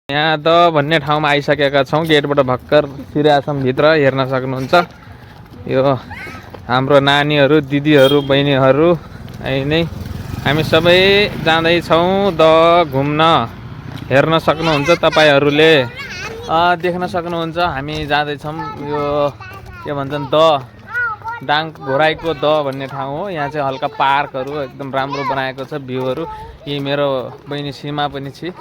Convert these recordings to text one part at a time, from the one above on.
यहाँ द भन्ने ठाउँमा आइसकेका छौँ। गेटबाट भर्खर छिरेका छौँ भित्र, हेर्न सक्नुहुन्छ। यो हाम्रो नानीहरू, दिदीहरू, बहिनीहरू नै हामी सबै जाँदैछौँ द घुम्न। हेर्न सक्नुहुन्छ तपाईँहरूले, देख्न सक्नुहुन्छ हामी जाँदैछौँ। यो के भन्छन्, द डाङ घोराइको द भन्ने ठाउँ हो। यहाँ चाहिँ हल्का पार्कहरू एकदम राम्रो बनाएको छ, भ्यूहरू। यी मेरो बहिनी सीमा पनि छ,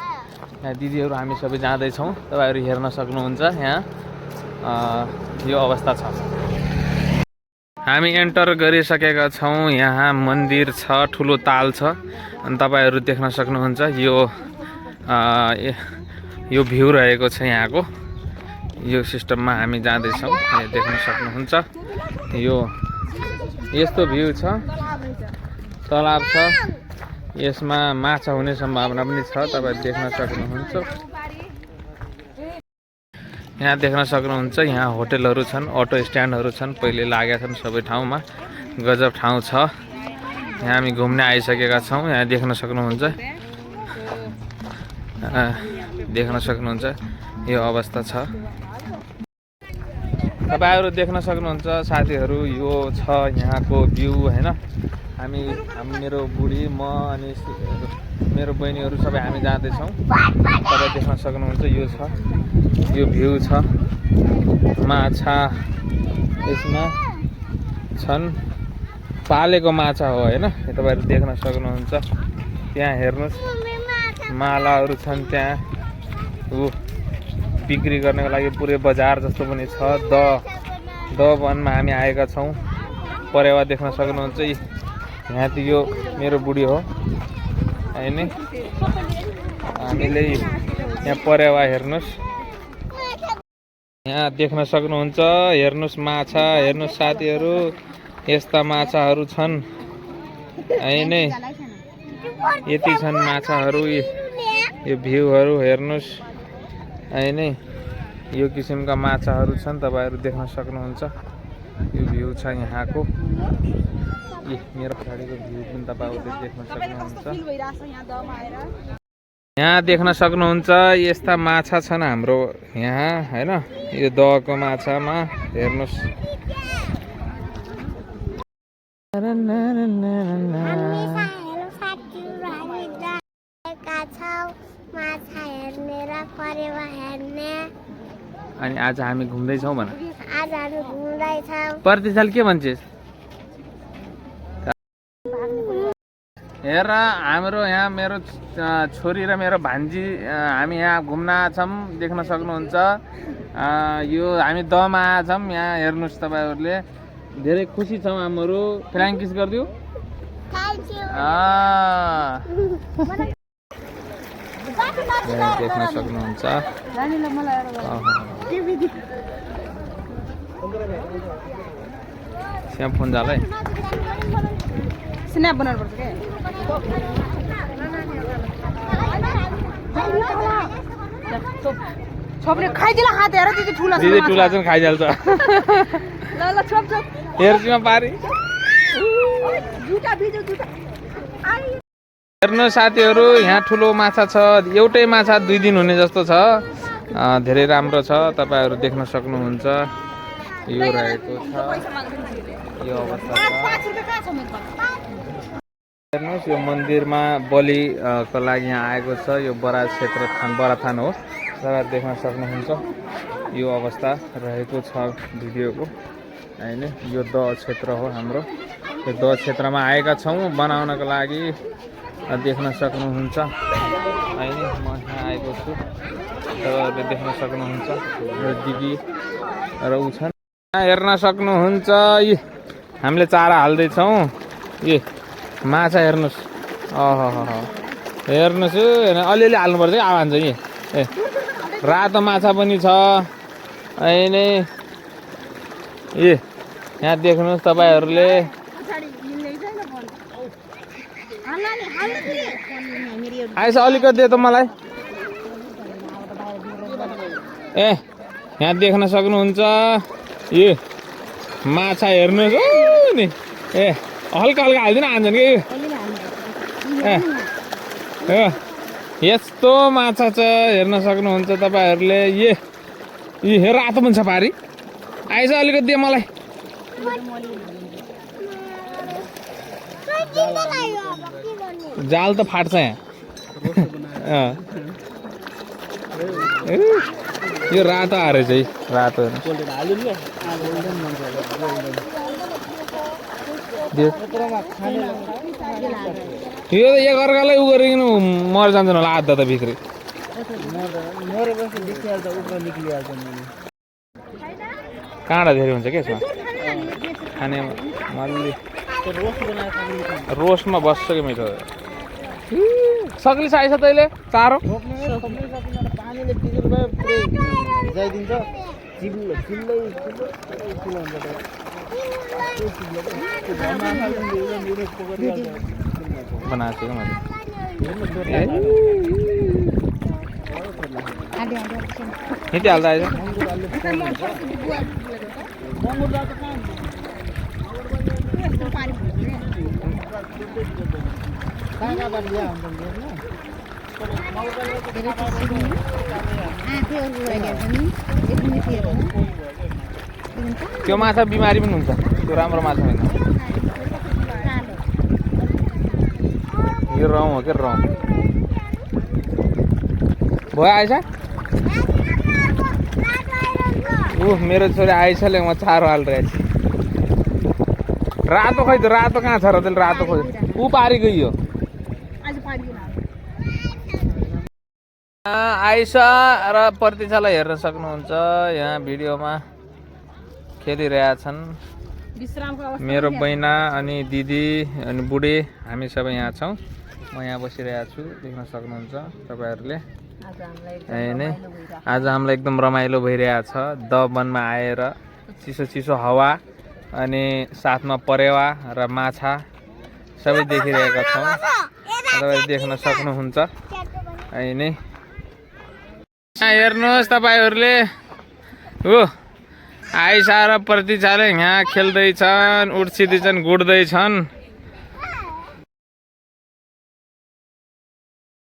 यहाँ दिदीहरू हामी सबै जाँदैछौँ। तपाईँहरू हेर्न सक्नुहुन्छ। यहाँ यो अवस्था छ। हामी एन्टर गरिसकेका छौँ। यहाँ मन्दिर छ, ठुलो ताल छ, अनि तपाईँहरू देख्न सक्नुहुन्छ। यो भ्यू रहेको छ यहाँको। यो सिस्टममा हामी जाँदैछौँ, यहाँ देख्न सक्नुहुन्छ। यो यस्तो भ्यू छ, तलाब छ, यसमा माछा हुने सम्भावना पनि छ, तपाईँ देख्न सक्नुहुन्छ। यहाँ देख्न सक्नुहुन्छ। यहाँ होटलहरू छन्, अटो स्ट्यान्डहरू छन्, पहिले लागेका छन् सबै ठाउँमा। गजब ठाउँ छ। यहाँ हामी घुम्न आइसकेका छौँ। यहाँ देख्न सक्नुहुन्छ, यो अवस्था छ। तपाईहरु देख्न सक्नुहुन्छ साथीहरू, यो छ यहाँको भ्यू हैन। मेरो बुढी, म अनि मेरो बहिनीहरू सबै हामी जाँदैछौँ। तपाईँ देख्न सक्नुहुन्छ, यो छ, यो भ्यू छ। माछा यसमा छन्, पालेको माछा हो हैन। तपाईहरु देख्न सक्नुहुन्छ। त्यहाँ हेर्नुस्, मालाहरू छन् त्यहाँ। बिक्री गर्नको लागि पुरै बजार जस्तो पनि छ। द वनमा हामी आएका छौँ। परेवा देख्न सक्नुहुन्छ। यहाँ त यो मेरो बुढी हो हैन। हामीले यहाँ परेवा हेर्नुस्, यहाँ देख्न सक्नुहुन्छ। हेर्नुस् माछा, हेर्नुस् साथीहरू, यस्ता माछाहरू छन् हैन। यति छन् माछाहरू। यो भ्यूहरू हेर्नुस् हैन। यो किसिमका माछाहरू छन्, तपाईहरु देख्न सक्नुहुन्छ। यो भ्यू छ यहाँको। मेरो पछाडिको भ्यू पनि तपाईहरुले देख्न सक्नुहुन्छ। यहाँ देख्न सक्नुहुन्छ, यस्ता माछा छन् हाम्रो यहाँ हैन। यो दहको माछामा हेर्नुस्। अनि आज हामी घुम्दैछौँ भन। आज हामी घुम्दैछौँ। प्रति साल के भन्छस्? हेर, हाम्रो यहाँ मेरो छोरी र मेरो भान्जी हामी यहाँ घुम्न आछौँ, देख्न सक्नुहुन्छ। यो हामी दमा आछौँ। यहाँ हेर्नुस् तपाईहरुले, धेरै खुसी छौँ हामीहरू। फ्ल्याङ किस गर्दियौ? देख्न सक्नुहुन्छ। स्याम फोन जाला है। स्न्याप बनाउनु पर्छ के? छोप्रे खाइदिला हात हेर, दिदी ठुला छ। दिदी ठुला चाहिँ खाइहाल्छ। ल ल छोप छोप। हेर्छिमा पारी। जुटा भिजो जुटा। हेर्नु साथीहरू, यहाँ ठुलो माछा छ। एउटै माछा 2 दिन हुने जस्तो छ। धेरै राम्रो छ, तपाईहरु देख्न सक्नुहुन्छ। यो रहेको छ, यो अवस्था छ। हेर्नुस्, यो मन्दिरमा बलिको लागि यहाँ आएको छ। यो बरा थान हो, तपाईहरु देख्न सक्नुहुन्छ। यो अवस्था रहेको छ भिडियोको हैन। यो द क्षेत्र हो हाम्रो। यो द क्षेत्रमा आएका छौँ बनाउनको लागि, देख्न सक्नुहुन्छ हैन। म यहाँ आएको छु, तपाईहरुले देख्न सक्नुहुन्छ। यो दिदी र उ छन्, हेर्न सक्नुहुन्छ। हामीले चारा हाल्दै छौँ। माछा हेर्नुस्। हेर्नुस्, अलिअलि हाल्नुपर्छ है, आवाज चाहिँ। रातो माछा पनि छ हैन। यहाँ देख्नुहोस् तपाईहरुले। आइस अलिकति दे त मलाई। यहाँ देख्न सक्नुहुन्छ। माछा हेर्नुहोस् नि। हल्का हल्का हालिदिन आन्छन् कि। यस्तो माछा छ हेर्न सक्नुहुन्छ तपाईँहरूले। यी रातो पनि छ पारी। आइज अलिकति दिए मलाई। जाल त फाट्छ यहाँ। यो रातो आएर चाहिँ रातो यो त एकअर्कालाई उ गरिकन मर जान्छन् होला आधा त भित्री। काँडा धेरै हुन्छ क्या यसमा खानेमा मल्ली रोस्टमा बस्छ कि मिठो। सक्ली आइस तैँले चारो बनाएको छु यति हाल्दा आइज। त्यो माछा बिमारी पनि हुन्छ, त्यो राम्रो माछा होइन। यो रौँ हो क्या रौँ। भयो आएछ मेरो छोरी आइसले म चारो हालिरहेको छु। रातो खै त रातो कहाँ छ र त्यसले रातो खोज ऊ पारी गइयो। आइसा र प्रतीक्षालाई हेर्न सक्नुहुन्छ यहाँ भिडियोमा खेलिरहेछन्। मेरो बहिना अनि दिदी अनि बुढी हामी सबै यहाँ छौँ। म यहाँ बसिरहेको छु देख्न सक्नुहुन्छ तपाईँहरूले। आज हामीलाई एकदम रमाइलो भइरहेछ। दबनमा आएर चिसो चिसो हावा अनि साथमा परेवा र माछा सबै देखिरहेका छौँ। तपाईँले देख्न सक्नुहुन्छ होइन। हेर्नुहोस् तपाईँहरूले हो आइसा र प्रतीक्षाले यहाँ खेल्दैछन्, उड्छिँदैछन्, गुड्दैछन्।